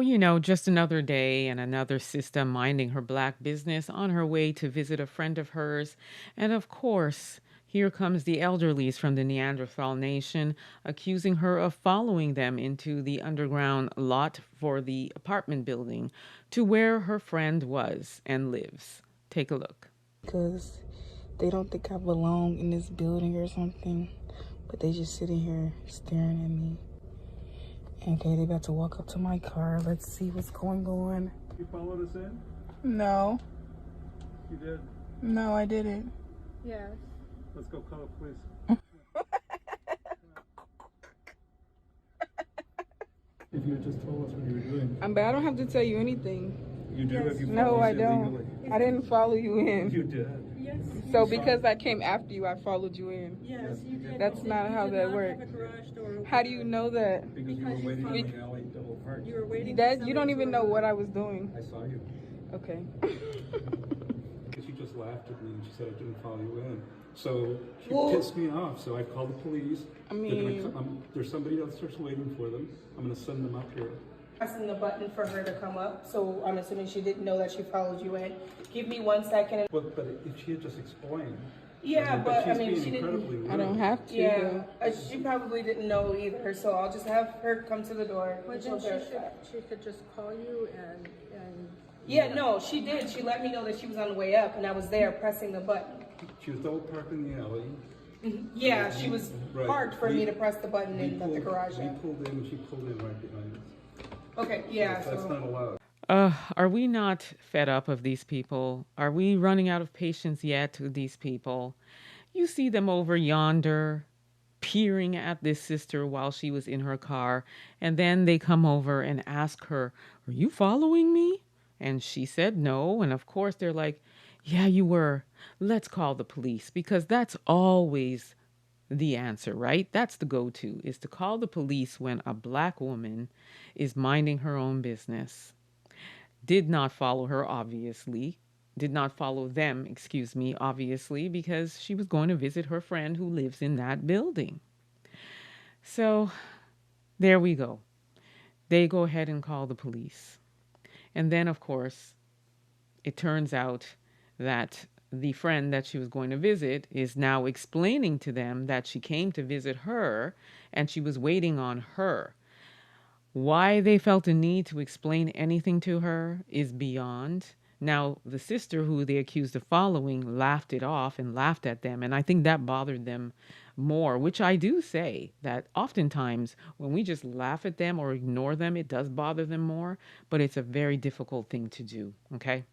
Just another day and another sister minding her black business on her way to visit a friend of hers. And of course, here comes the elderlies from the Neanderthal nation accusing her of following them into the underground lot for the apartment building to where her friend was and lives. Take a look. Because they don't think I belong in this building or something, but they just sitting here staring at me. Okay, they about to walk up to my car. Let's see what's going on. You followed us in? No. You did? No, I didn't. Yes. Let's go call the police. If you had just told us what you were doing. But I don't have to tell you anything. You do if you No, followed I us don't. illegally. I didn't follow you in. You did. Yes. So because I came after you, I followed you in. Yes, you did. That's not how that works. How do you know that? Because you were Because you waiting in followed- the alley double parked. You were waiting. That you don't even know what I was doing. I saw you. Okay. She just laughed at me and she said I didn't follow you in. So she Well- pissed me off. So I called the police. I They're mean- gonna come, there's somebody downstairs waiting for them. I'm going to send them up here. Pressing the button for her to come up, so I'm assuming she didn't know that she followed you in. Give me 1 second. But if she had just explained. Yeah, but I she's mean, being she didn't. incredibly rude. I don't have to. Yeah, she probably didn't know either, so I'll just have her come to the door. Well, and she'll then verify. she could just call you and. Yeah, no, she did. She let me know that she was on the way up, and I was there pressing the button. She was double parked in the alley. Yeah, she was Right. parked for me to press the button in the garage. We Yeah. pulled in and she pulled in right behind us. Okay, yeah. That's not allowed. Are we not fed up of these people? Are we running out of patience yet with these people? You see them over yonder peering at this sister while she was in her car, and then they come over and ask her, "Are you following me?" And she said no, and of course they're like, "Yeah, you were. Let's call the police," because that's always the answer, right? That's the go-to, is to call the police when a black woman is minding her own business. Did not follow her, obviously. Did not follow them, excuse me, obviously, because she was going to visit her friend who lives in that building. So there we go. They go ahead and call the police. And then, of course, it turns out that the friend that she was going to visit is now explaining to them that she came to visit her and she was waiting on her. Why they felt a need to explain anything to her is beyond. Now, the sister who they accused of following laughed it off and laughed at them, and I think that bothered them more, which I do say that oftentimes when we just laugh at them or ignore them, it does bother them more, but it's a very difficult thing to do, okay?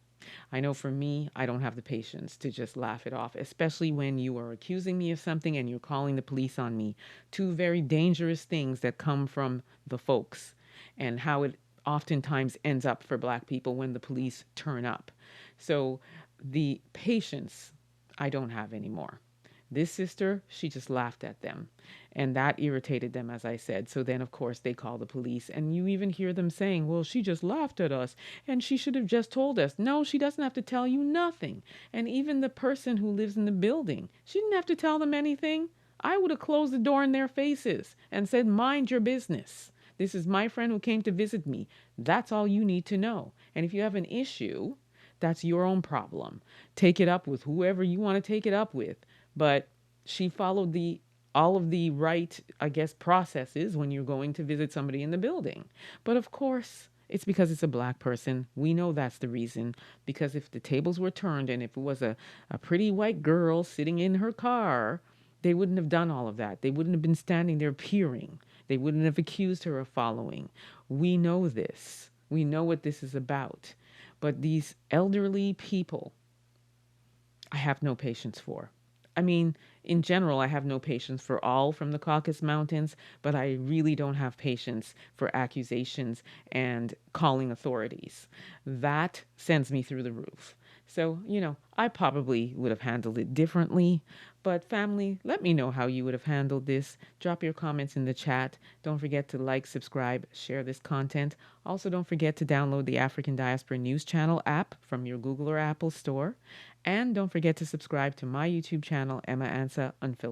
I know for me, I don't have the patience to just laugh it off, especially when you are accusing me of something and you're calling the police on me. Two very dangerous things that come from the folks, and how it oftentimes ends up for black people when the police turn up. So the patience I don't have anymore. This sister, she just laughed at them, and that irritated them, as I said. So then, of course, they call the police, and you even hear them saying, "Well, she just laughed at us, and she should have just told us." No, she doesn't have to tell you nothing. And even the person who lives in the building, she didn't have to tell them anything. I would have closed the door in their faces and said, "Mind your business. This is my friend who came to visit me." That's all you need to know. And if you have an issue, that's your own problem. Take it up with whoever you want to take it up with. But she followed all of the right, I guess, processes when you're going to visit somebody in the building. But of course, it's because it's a black person. We know that's the reason. Because if the tables were turned and if it was a pretty white girl sitting in her car, they wouldn't have done all of that. They wouldn't have been standing there peering. They wouldn't have accused her of following. We know this. We know what this is about. But these elderly people, I have no patience for. I mean, in general, I have no patience for all from the Caucasus Mountains, but I really don't have patience for accusations and calling authorities. That sends me through the roof. So, I probably would have handled it differently. But family, let me know how you would have handled this. Drop your comments in the chat. Don't forget to like, subscribe, share this content. Also, don't forget to download the African Diaspora News Channel app from your Google or Apple store. And don't forget to subscribe to my YouTube channel, Emma Ansah Unfiltered.